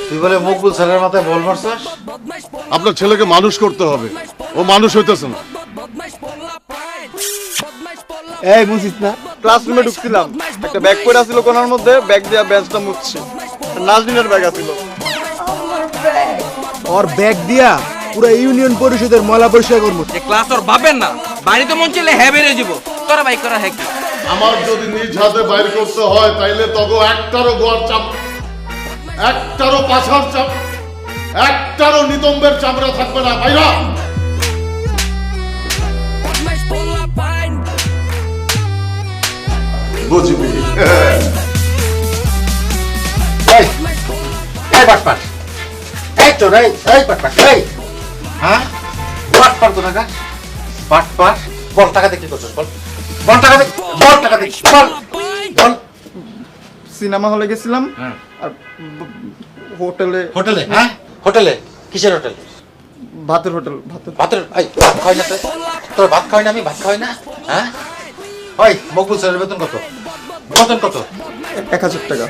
তুই বলে মকবুল স্যারের মাথায় বল মারছস? আপনার ছেলেকে মানুষ করতে হবে, ও মানুষ হইতেছে না। এই মুছিস না, ক্লাসরুমে ঢুকছিলাম, একটা ব্যাগ পড়ে আছিল কোনার মধ্যে, ব্যাগ দিয়া বেঞ্চটা মুছছি, নাজনীনের ব্যাগ আছিল। ওর ব্যাগ দিয়া পুরো ইউনিয়ন পরিষদের ময়লা পরিষ্কার করবো। যে ক্লাস ওর ভাবেন না, বাড়িতে মন চলে হ্যাঁ বেড়ে যাব, তোরা বাইক করা হ্যাঁ কি? আমার যদি নিজ হাতে বাইর করতে হয় তাইলে তগো একটারও গোয়ার চাপ, একটারও পাছার চাপ, একটারও নিতম্বের চামড়া থাকবে না। বাইরা বুঝবি? এই এই বাটপাট, এই তো রে, এই বাটপাট, এই হ্যাঁ বাটপাট তো না গা, বাটপাট। বল টাকা দিয়ে কি করছিস? বল বল টাকা দিয়ে, বল টাকা দিয়ে, বল বল। সিনেমা হলে গেছিলাম আর হোটেলে। হোটেলে? হ্যাঁ হোটেলে? কিসের হোটেল? ভাতের হোটেল। ভাতের ভাতের? এই ভাত খাওয়াই না তোর, ভাত খাওয়াই না আমি, ভাত খাওয়াই না। হ্যাঁ ওই মকবুল স্যারের বেতন কত? বেতন কত? 1000 টাকা।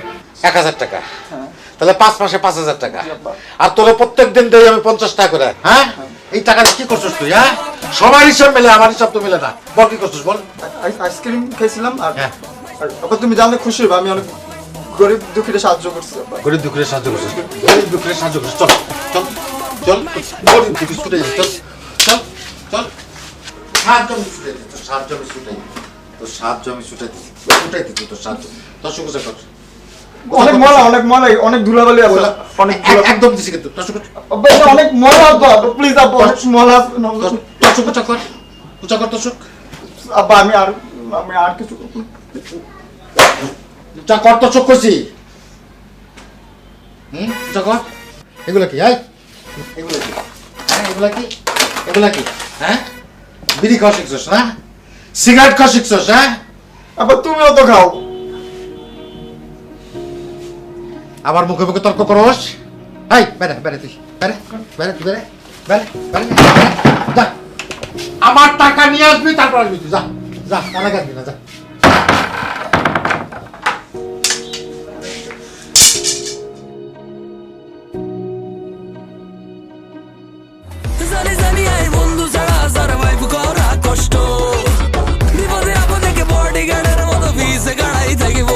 1000 টাকা? তাহলে 5 মাসে 5000 টাকা। আর তোর প্রত্যেক দিন দেই আমি 50 টাকা করে। হ্যাঁ এই টাকা কি করছিস তুই? হ্যাঁ সবার হিসাব মেলে, আমার হিসাব তো মেলে না। বল কি করছিস বল। আইসক্রিম খাইছিলাম আর হ্যাঁ আবার তুমি জানলে খুশি হবে, আমি অনেক গরিব দুঃখীদের সাহায্য করছি। গরিব দুঃখীর সাহায্য করছিস? গরিব দুঃখীর সাহায্য করছিস? চল চল চল, গরিব দুঃখী ছুটে যাই, চল চল চল। সাহায্য আমি ছুটে দিই, তোর সাহায্য আমি ছুটে দিই, তোর সাহায্য আমি ছুটে দিই, ছুটে দিই তোর সাহায্য। তোর সুখে কর। অনেক ময়লা, অনেক ময়লা, অনেক ধুলাবালি আছে, অনেক একদম দিছি কিন্তু তোর সুখে। অনেক ময়লা আব্বা, প্লিজ আব্বা, অনেক ময়লা। তোর সুখ উঁচা কর, উঁচা কর তোর সুখ। আব্বা আমি আর কিছু উঁচা কর তোর চোখ করছি। উঁচা কর। এগুলা কি? এগুলা কি? হ্যাঁ এগুলা কি? এগুলা কি? হ্যাঁ বিড়ি খাওয়া শিখছস না? সিগারেট খাওয়া শিখছস? হ্যাঁ আবার তুমিও তো খাও। আবার মুখে মুখে তর্ক করস? এই বেরে বেরে তুই, বেরে বেরে তুই, বেরে বেরে বেরে যা। আমার টাকা নিয়ে আসবি, তারপর আসবি তুই। যা যা, টাকা কাটবি না, যা। জানি জানি আই বন্ধু ছাড়া সারভাইভ করা কষ্ট, বিপদে আপদে কে বডিগার্ডের মতো পিছে গাড়াই থাকিব।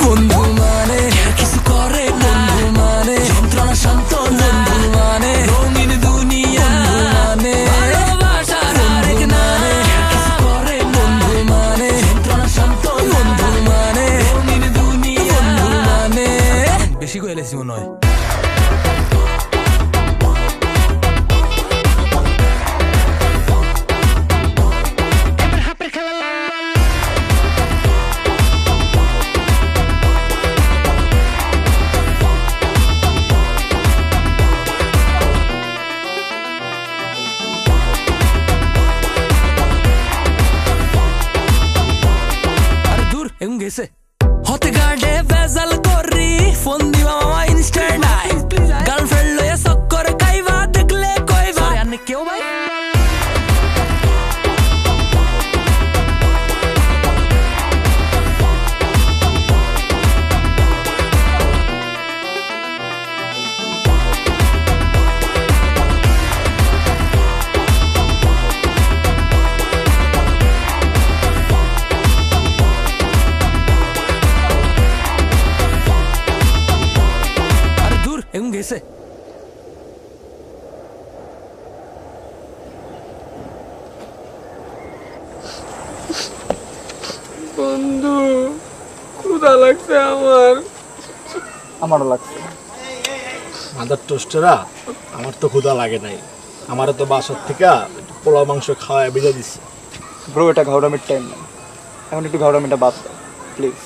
বন্ধু মানে কিছু করে না, বন্ধু মানে যন্ত্রণা শান্ত, বন্ধু মানে রঙিন দুনিয়া, মানে ভালোবাসার আরেক নামে কিছু করে, বন্ধু মানে যন্ত্রণা শান্ত, বন্ধু মানে রঙিন দুনিয়া, বন্ধু মানে। বেশি কইলেছি মনে হয়। গেছে হতে গার্ডে বেজাল করি, ফোন দিবা মামা ইনস্ট্যান্ট আই, গার্লফ্রেন্ড লয়ে চক্কর খাইবা, দেখলে কইবা আনে কেউ ভাই। গেছে বন্ধু, ক্ষুধা লাগছে আমারও লাগছে। মাদার টোস্টেরা, আমার তো ক্ষুধা লাগে নাই, আমারও তো বাসার থেকে পোলাও মাংস খাওয়ায় বেজে দিচ্ছে। ব্রো এটা ঘাউড়ামির টাইম না, এখন একটু ঘাউড়ামিটা বাদ দাও প্লিজ।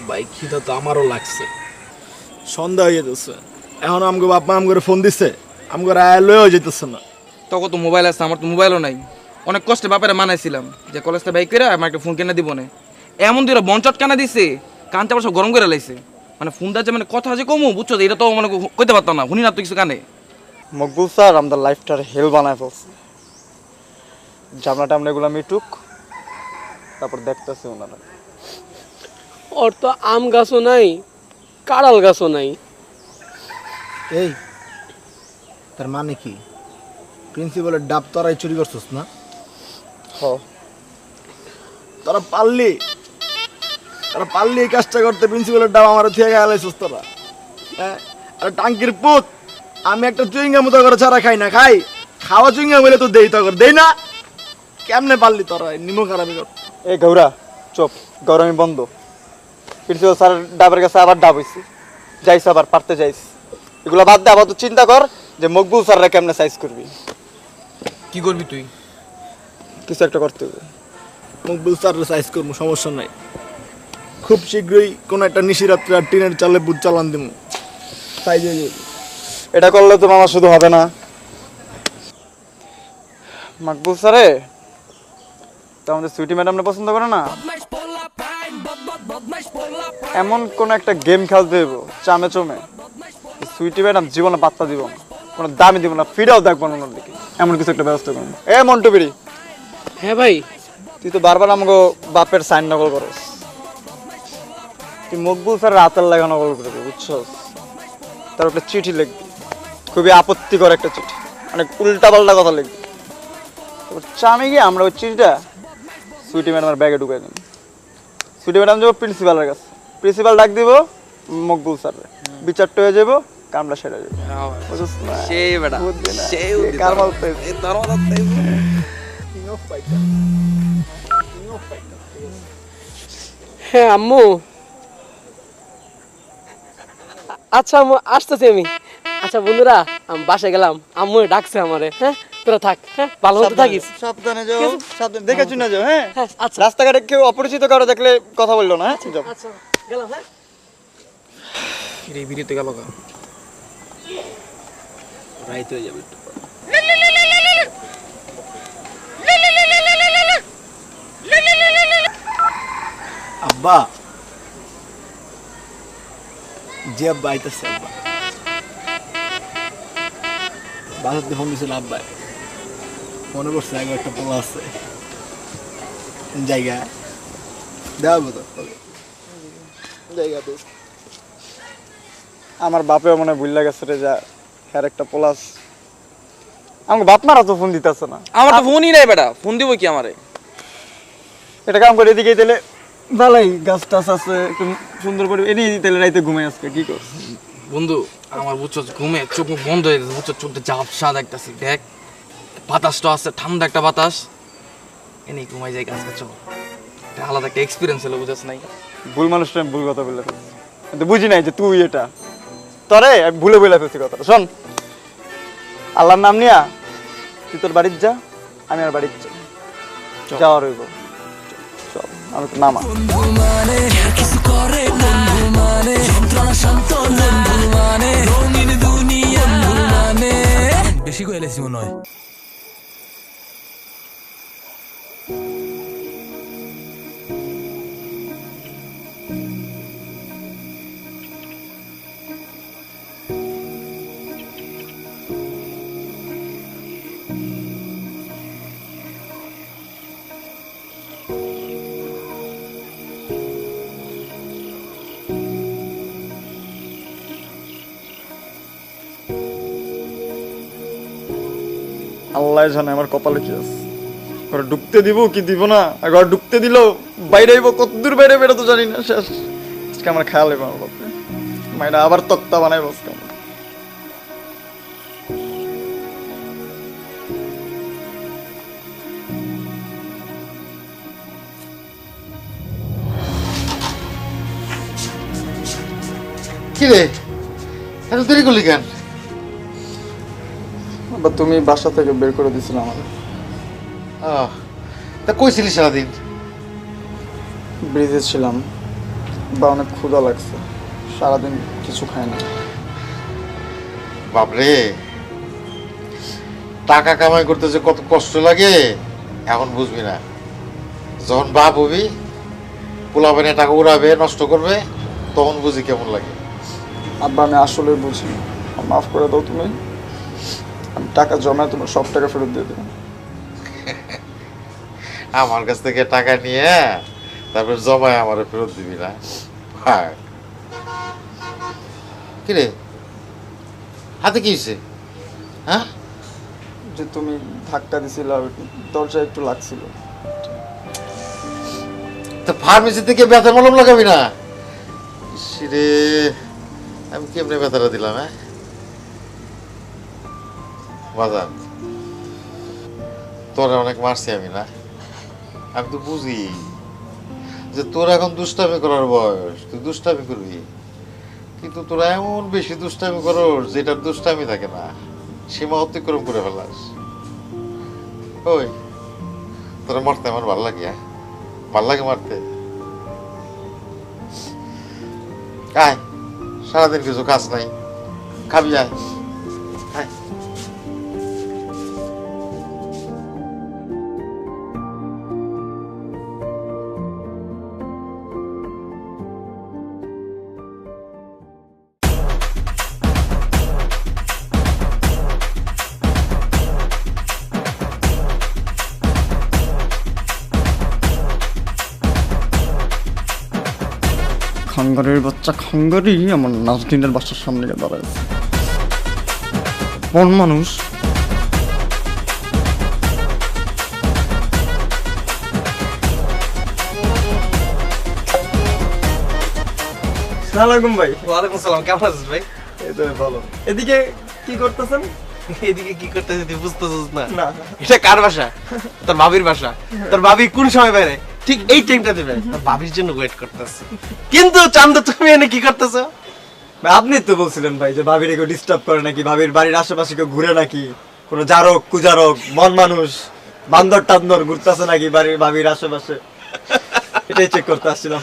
ভাই খিদা তো আমারও লাগছে, সন্ধ্যা হয়ে যেতেছে, এখন আমগো বাপ মা আমগরে ফোন দিচ্ছে, আমগরে আয় লয়েও যেতেছে না। তখন তো মোবাইল আছে, আমার তো মোবাইলও নাই। অনেক কষ্টে বাপেরা মানাইছিলাম যে কলেজটা বাইক করে আমার একটা ফোন কিনে দিব না, এমন দিন বঞ্চট কেনা দিছে, কানতে আবার সব গরম করে লাইছে। মানে ফোন দাচ্ছে, মানে কথা যে কমু বুঝছো, এটা তো মানে কইতে পারতাম না, শুনি না তো কিছু কানে। মকবুল স্যার আমাদের লাইফটার হেল বানায় ফেলছে, জামলা টামলা এগুলো মিটুক, তারপর দেখতেছি ওনারা। ওর তো আম গাছও নাই, কাঁড়াল গাছও নাই। এই তার মানে কি প্রিন্সিপালের ডাব তোরাই চুরি করছিস না? তোরা পারলি এই কাজটা করতে, প্রিন্সিপালের ডাব আমার থেকে গালাইছিস তোরা। হ্যাঁ, আর টাঙ্কির পুত, আমি একটা চুইঙ্গা মতো করে ছাড়া খাই না, খাওয়া চুইঙ্গা বলে তো দেই, তো দেই না। কেমনে পারলি তোরা নিমো খারাপি কর? এই গৌরা চুপ, গরমই বন্ধ। প্রিন্সিপাল স্যার ডাবের কাছে আবার ডাব হইছি, যাইস আবার পারতে যাইস। এগুলো বাদ দে, আবার তো চিন্তা কর যে মকবুল স্যাররা কেমনে সাইজ করবি। কি করবি তুই? কিছু একটা করতে হবে। মকবুল স্যারের সাইজ করবো, সমস্যা নাই। খুব শীঘ্রই কোনো একটা নিশিরাত্রে আর টিনের চালে বুট চালান দিব, সাইজ হয়ে যাবে। এটা করলে তো মামা শুধু হবে না। মকবুল স্যারে তো আমাদের সুইটি ম্যাডামরা পছন্দ করে না, এমন কোন একটা গেম খেলতে দেব চামে চমে, সুইটি ম্যাডাম জীবনে পাত্তা দিব না, কোনো দামি দিব না, ফিরেও দেখবো না ওনার দিকে। এমন কিছু একটা ব্যবস্থা করুন। মন্টু বিড়ি, হ্যাঁ ভাই, তুই তো বারবার আমাকে বাপের সাইন নকল করস। তুই মকবুল স্যারের হাতের লাগা নকল করবি, বুঝছস? তার একটা চিঠি লিখবি, খুবই আপত্তিকর একটা চিঠি, অনেক উল্টা পাল্টা কথা লিখবি। তারপর চামে গিয়ে আমরা ওই চিঠিটা সুইটি ম্যাডামের ব্যাগে ঢুকাই দিই। সুইটি ম্যাডাম যাবো প্রিন্সিপালের কাছে, প্রিন্সিপাল ডাক দিব মকবুল স্যারের, বিচারটা হয়ে যাবো, কামটা সেরে যাবো। বুঝছস না? সেই বেটা, বুদ্ধি না। সেই কার মাল পেয়েছে? এই তোর মাথা তাই। হ্যাঁ আম্মু। আচ্ছা আম্মু, আসতেছি আমি। আচ্ছা বন্ধুরা, আমি বাসায় গেলাম, আম্মু ডাকছে আমারে। হ্যাঁ, তোরা থাক, হ্যাঁ, ভালো মতো থাকিস। সাবধানে যাও, সাবধানে দেখে শুনে যাও। হ্যাঁ, হ্যাঁ, আচ্ছা রাস্তাঘাটে কেউ অপরিচিত কারো দেখলে কথা বললো না। হ্যাঁ, যাও। আচ্ছা, গেলাম। হ্যাঁ, এই বিরিতে গেল গা, রাইতে হয়ে যাবে একটু পর। আব্বা, যে আব্বা আইতেছে, আব্বা বাসাতে ফোন দিছিল, আব্বা মনে করছে আগে একটা পোলা আছে জায়গা দেওয়া তো জায়গা তো। আমার বাপেও মনে ভুল গেছে রে, যা হ্যার একটা প্লাস। আমাকে বাপ মারা তো ফোন দিতেছে না। আমার তো ফোনই নাই বেটা, ফোন দিব কি আমারে? এটা কাম করে এদিকে দিলে ভালোই, গাছ টাছ আছে, একটু সুন্দর করে এদিকে দিতে রাইতে ঘুমাই আজকে। কি কর বন্ধু, আমার বুঝছো ঘুমে চোখ মুখ বন্ধ হয়ে গেছে, বুঝছো চোখটা ঝাপসা দেখতেছি। দেখ বাতাসটা আছে, ঠান্ডা একটা বাতাস, এনে ঘুমাই যাই গাছ গাছ। এটা আলাদা একটা এক্সপিরিয়েন্স হলো, বুঝছ নাই? ভুল মানুষটা আমি ভুল কথা বলে ফেলছি, কিন্তু বুঝি নাই যে তুই এটা তরে আমি ভুলে বলে ফেলছি কথাটা। শোন, আল্লাহর নাম নিয়া তুই তোর বাড়ির যা, আমি আর বাড়ির যাই, যাওয়ার হইব। চল, আমি তো নামা। বন্ধু মানে কিছু করে না, বন্ধু মানে যন্ত্রণা শান্ত, বন্ধু মানে রঙিন দুনিয়া, বন্ধু মানে বেশি কইলেছি মনে হয়। আল্লাহ জানে আমার কপালে কি আছে। ঘরে ঢুকতে দিব কি দিব না, আর ঘরে ঢুকতে দিল বাইরে আইব, কতদূর বাইরে বেরো তো জানি না। শেষ আজকে আমার খেয়াল হইব আমার বাপরে, মাইরা আবার তক্তা বানাই বসকে। কি রে, এত দেরি করলি কেন? তুমি বাসা থেকে বের করে দিয়েছিলে আমার। তা কইছিলি সারাদিন? ব্রিজে ছিলাম বা অনেক ক্ষুধা লাগছে, সারাদিন কিছু খাই না। বাপরে, টাকা কামাই করতে যে কত কষ্ট লাগে এখন বুঝবি না। যখন বাপ হবি, পোলাপানে টাকা উড়াবে, নষ্ট করবে, তখন বুঝি কেমন লাগে। আব্বা, আমি আসলে বুঝি, মাফ করে দাও তুমি। আমি টাকা জমায় তোমার সব টাকা ফেরত দিয়ে দেবো। আমার কাছ থেকে টাকা নিয়ে তারপর জমায় আমার ফেরত দিবি না? হ্যাঁ। কিরে হাতে কি হয়েছে? হ্যাঁ, যে তুমি ধাক্কা দিছিল দরজা একটু লাগছিল। তো ফার্মেসি থেকে ব্যথা মলম লাগাবি না? রে আমি কেমনে ব্যথাটা দিলাম? হ্যাঁ বাজান, তোরা অনেক মারছি আমি না? আমি তো বুঝি যে তোর এখন দুষ্টামি করার বয়স, তুই দুষ্টামি করবি, কিন্তু তোরা এমন বেশি দুষ্টামি করস যেটার দুষ্টামি থাকে না, সীমা অতিক্রম করে ফেলাস। ওই তোরা মারতে আমার ভাল লাগে? হ্যাঁ ভাল লাগে মারতে? আয়, সারাদিন কিছু কাজ নাই, খাবি আয়। আয়। খাঙ্গারের বাচ্চা খাঙ্গারি আমার নাজদিনের বাসার সামনে গিয়ে দাঁড়াইছে। কোন মানুষ? সালামালাইকুম ভাই। ওয়ালাইকুম সালাম, কেমন আছিস ভাই? এই তো ভালো। এদিকে কি করতেছেন? এদিকে কি করতেছিস তুই বুঝতেছিস না? না। এটা কার বাসা? তোর ভাবির বাসা। তোর ভাবি কোন সময় বাইরে? ঠিক এই টাইমটাতে বাইরে। তোর ভাবির জন্য ওয়েট করতেছি। কিন্তু চান্দ তুমি এনে কি করতেছো? ভাই আপনি তো বলছিলেন ভাই যে ভাবির কেউ ডিস্টার্ব করে নাকি, ভাবির বাড়ির আশেপাশে কেউ ঘুরে নাকি, কোনো জারক কুজারক মন মানুষ বান্দর টান্দর ঘুরতেছে নাকি বাড়ির ভাবির আশেপাশে, এটাই চেক করতে আসছিলাম।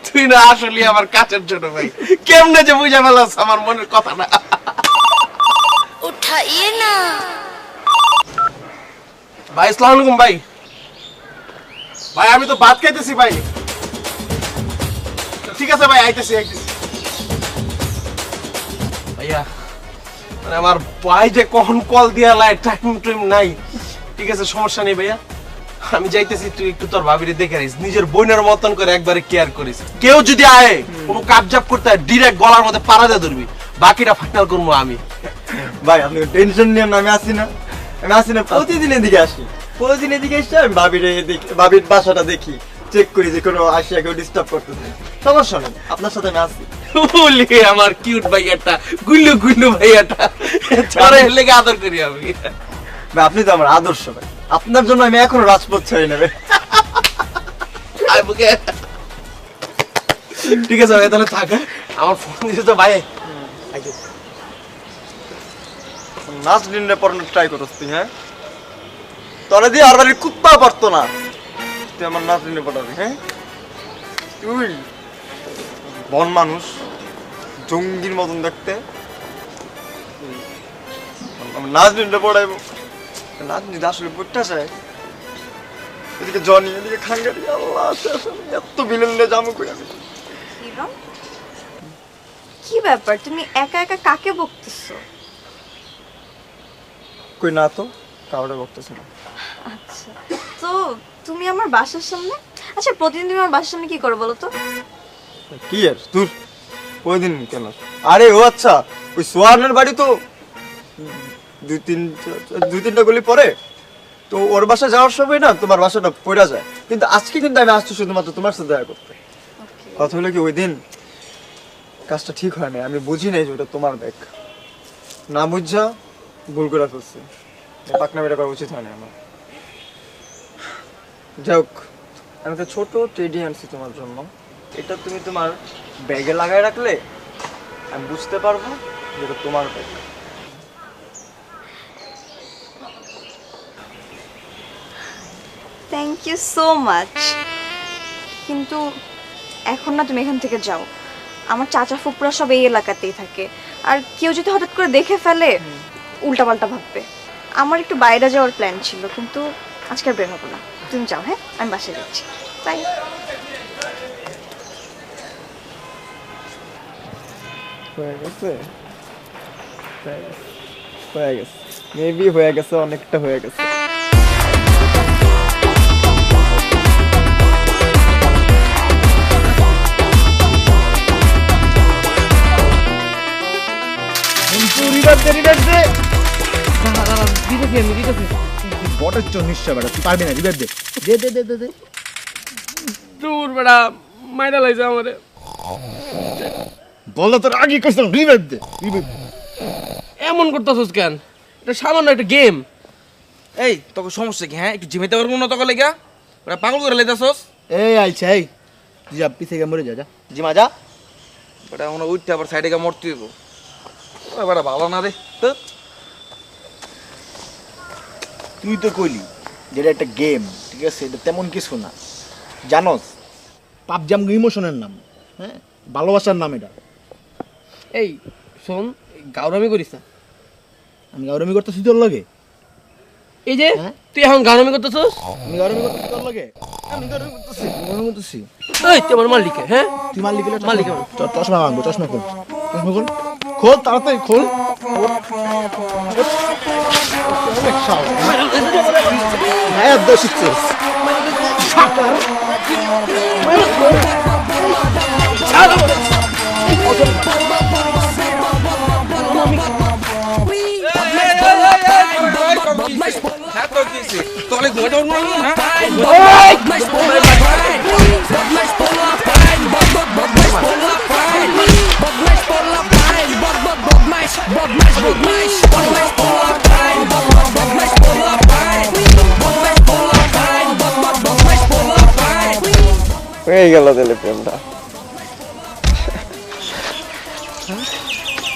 তুই না আসলে আমার কাছের জন্য ভাই, কেমনে যে বুঝা ফেলাস আমার মনের কথা না। उठाइए ना। ভাই আসসালামু আলাইকুম ভাই। ভাই আমি তো ভাত খাইতেছি ভাই। ঠিক আছে ভাই, আইতেছি। ভাইয়া মানে আমার ভাই যে কখন কল দিয়া লাই, টাইম নাই। ঠিক আছে সমস্যা নেই ভাইয়া, আমি যাইতেছি। তুই একটু তোর ভাবিরে দেখে রাখিস, নিজের বোনের মতন করে একবারে কেয়ার করিস। কেউ যদি আয় কোনো কাবজাব করতে হয় ডিরেক্ট গলার মধ্যে পাড়া দিয়ে ধরবি, বাকিটা ফাইনাল করবো আমি। ভাই আপনি টেনশন নিয়ে আমি আসি না, প্রতিদিন এদিকে আসি, প্রতিদিন এদিকে এসে আমি ভাবির বাসাটা দেখি, চেক করি যে কোনো আসিয়া কেউ ডিস্টার্ব করতেছে। সমস্যা নেই, আপনার সাথে আমি আসি। বলি আমার কিউট ভাইয়াটা, গুল্লু ভাইয়াটা, চরে লেগে আদর করি আমি। ভাই আপনি তো আমার আদর্শ ভাই, আপনার জন্য আমি এখনো রাজপথ ছাড়ি নেবে। ঠিক আছে ভাই, তাহলে থাক। আমার ফোন দিয়েছে তো ভাই। নাচ দিনে পড়ানোর ট্রাই করছ তুই? হ্যাঁ তোরা দিয়ে আর বাড়ির কুত্তা পারতো না, তুই আমার নাচ দিনে পড়াবি? হ্যাঁ তুই বন মানুষ, জঙ্গির মতন দেখতে, আমার নাচ দিনটা পড়াইবো? নাচ দিন আসলে পড়তে চায়। এদিকে জনি, এদিকে খাঙ্গারি, আল্লাহ এত বিলেন জামু কই আমি। ইরম, কি ব্যাপার, তুমি একা একা কাকে বকতেছো? কই না তো কাউরে বকতেছ না। আচ্ছা, তো তুমি আমার বাসার সামনে, আচ্ছা প্রতিদিন তুমি আমার বাসার সামনে কি করো বলো তো? কি আর তোর ওই দিন কেন? আরে ও আচ্ছা, ওই সোহানের বাড়ি তো দুই তিনটা গলি পরে, তো ওর বাসা যাওয়ার সময় না তোমার বাসাটা পড়া যায়। কিন্তু আজকে কিন্তু আমি আসছি শুধুমাত্র তোমার সাথে দেখা করতে। কথা হলো কি ওই দিন কাজটা ঠিক হয় না, আমি বুঝি নাই যে ওটা তোমার ব্যাগ, না বুঝা ভুল করে ফেলছি। পাকনামিটা করা উচিত হয় না আমার। যাই হোক, আমি একটা ছোট টেডি আনছি তোমার জন্য, এটা তুমি তোমার ব্যাগে লাগাই রাখলে আমি বুঝতে পারবো যে এটা তোমার bag. Thank you so much, কিন্তু এখন না তুমি এখান থেকে যাও। আমার চাচা ফুপুরা সব এই এলাকাতেই থাকে, আর কেউ যদি হঠাৎ করে দেখে ফেলে উল্টাপাল্টা ভাববে। আমার একটু বাইরে যাওয়ার প্ল্যান ছিল, কিন্তু আজকে আর বের হবো না। তুমি যাও, হ্যাঁ আমি বাসায় যাচ্ছি, বাই। হয়ে গেছে, মেবি হয়ে গেছে, অনেকটা হয়ে গেছে। বটের চোর নিশ্চয় বেটা, তুই পারবি না, রিভাইভ দে দে দে দে দে দে। দূর বেটা মাইরা লাইছে আমারে। বল না তোর আগে কইছিলাম রিভাইভ দে, রিভাইভ। এমন করতেছস কেন? এটা সামান্য একটা গেম। এই তোকে সমস্যা কি হ্যাঁ? একটু জিমাইতে পারবো না তোকে লেগা? ওরা পাগল করে লেতাছস? এই আইছে এই, তুই যা পিছে গিয়ে মরে যা, যা জিমা যা। বেটা মনে উঠতে আবার সাইডে গিয়ে মরতে হইব। বেটা ভালো না রে তো। তুই তো কইলি যেটা একটা গেম, ঠিক আছে, এটা তেমন কিছু না। জানোস পাবজি আমগো ইমোশনের নাম, হ্যাঁ, ভালোবাসার নাম এটা। এই শোন, গাউরামি করিস না। আমি গাউরামি করতেছি তোর লগে? এই যে হ্যাঁ? তুই এখন গাউরামি করতেছস? আমি গাউরামি করতেছি তোর লগে? আমি গাউরামি করতেছি, গাউরামি করতেছি। এই তুই আমার মালিক, হ্যাঁ? তুই মালিক গেলে মালিক চশমা ভাঙবো, চশমা খোল, চশমা খোল, খোল তাড়াতাড়ি খোল। হ্যাঁ দোষ শিখছিস। হ্যাঁ তো দিছি তোকে ঘুমাইতে পারবো না হ্যাঁ? হয়ে গেল দিলে প্রেমটা।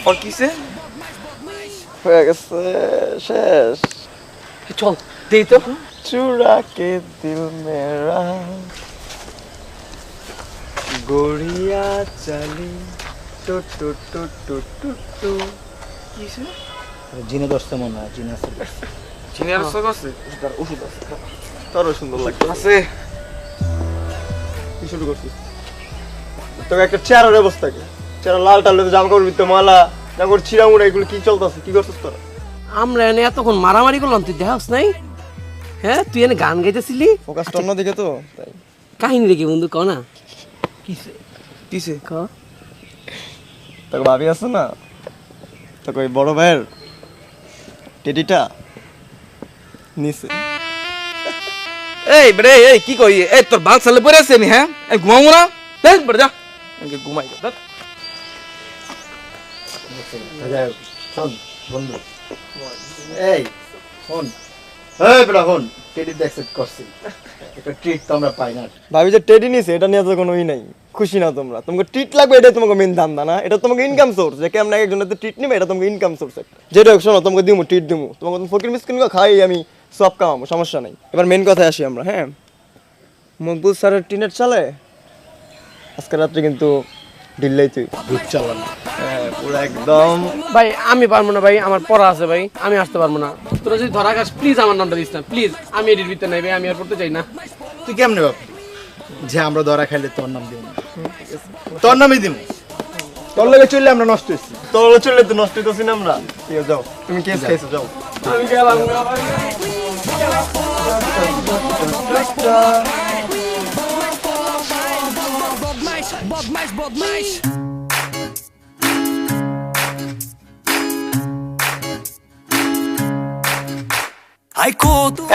আর কিসে? হয়ে গেছে, শেষ। চল দেই তো। चुरा के दिल मेरा गोरिया चली टू टू टू टू टू टू। किसे? জিনে দশটা মনে হয়, জিনে আছে। চিনি আর সব আছে? ওষুধ আছে, তোরও সুন্দর লাগবে। আছে। কি শুরু করছিস? তোকে একটা চেয়ারের অবস্থা কি? চেয়ার লাল টালে জামা কাপড় ভিতরে মালা, জামা কাপড় ছিঁড়ামুড়া, এগুলো কি চলতেছে? কি করছিস তোরা? আমরা এনে এতক্ষণ মারামারি করলাম, তুই দেখাস নাই? হ্যাঁ, তুই এনে গান গাইতেছিলি। ফোকাসটা অন্যদিকে তো তাই। কাহিনী রেখে বন্ধু কও না। কিসে? ক। তোকে ভাবি আছে না, তোকে ওই বড় ভাইয়ের টেডিটা নিছে। এই বেরে এই কি কই? এই তোর বাল সালে পড়ে আছে নি হ্যাঁ? এই ঘুমাবো না? দেখ বেরে যা। আমাকে ঘুমাই দে। শোন বন্ধু, এই শোন, এই বেটা শোন, টেডি অ্যাকসেপ্ট করছি, একটা ট্রিট তো আমরা পাই না। ভাবি যে টেডি নিছে এটা নিয়ে তো কোনো ই নাই, খুশি না তোমরা? তোমাকে ট্রিট লাগবে, এটা তোমাকে মেন ধান্দা না, এটা তোমাকে ইনকাম সোর্স। যে কেমন একজনের ট্রিট নিবে, এটা তোমাকে ইনকাম সোর্স। যেটা হোক শোনো, তোমাকে দিমু ট্রিট দিমু, তোমাকে ফকির মিসকিন খাই আমি সব কামাবো, সমস্যা নাই। এবার মেন কথায় আসি আমরা, হ্যাঁ। মকবুল স্যারের টিনের চালে আজকে রাত্রে কিন্তু ঢিললেই তুই ভূত চালান। হ্যাঁ পুরো একদম। ভাই আমি পারবো না ভাই, আমার পড়া আছে ভাই, আমি আসতে পারবো না। তোরা যদি ধরা খাস প্লিজ আমার নামটা দিস না, প্লিজ। আমি এডিট ভিতরে নাই ভাই, আমি আর পড়তে চাই না। তুই কেমনে ভাবলি যে আমরা ধরা খাইলে তোর নাম দিব না? তোর নামই দিব। তোর লগে চললে আমরা নষ্ট হইছি। তোর চললে তো নষ্ট হইতেছি না আমরা। ঠিক আছে যাও, তুমি কেস খাইছো, যাও। আমি গেলাম।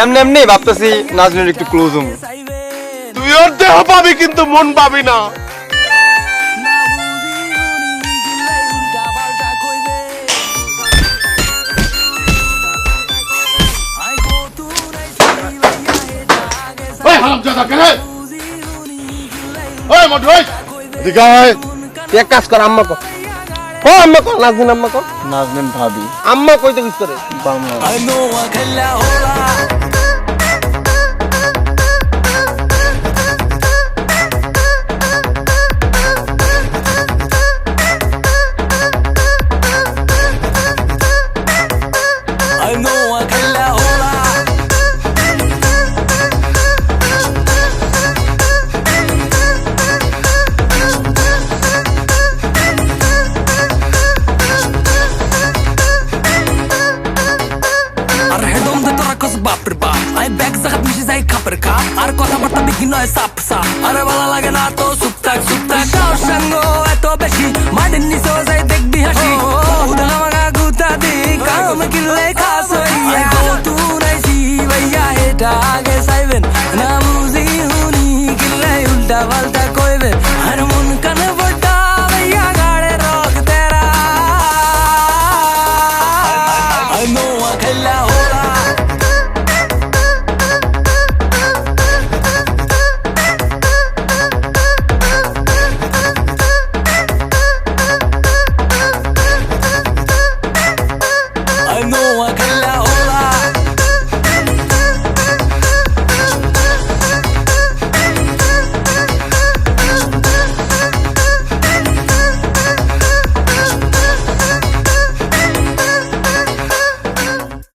এমনি এমনি ভাবতেছি নাজনীর একটু ক্লোজ হম। তুই ওর দেহ পাবি কিন্তু মন পাবি না। ওই হারামজাদা কেনে? ওই মোটু ওই এদিকে আয়। তুই এক কাজ কর, আম্মা কর। ও আম্মা কর, নাজনীন আম্মা কর। নাজনীন ভাবি আম্মা কইতে কিছু করে বাংলা। আর কথাবার্তা বিঘ্ন হয় সাপ সাপ, আরে ভালো লাগে না তো সুপ থাক কার সঙ্গ এত বেশি মাটির নিচে যাই দেখবি হাসি উদা মাগা গুতা দি কাম কিলে খাস হইয়া গো তু নাইছি ভাইয়া যেটা আগে চাইবেন না বুঝি হুনি কিল্লাই উল্টা পাল্টা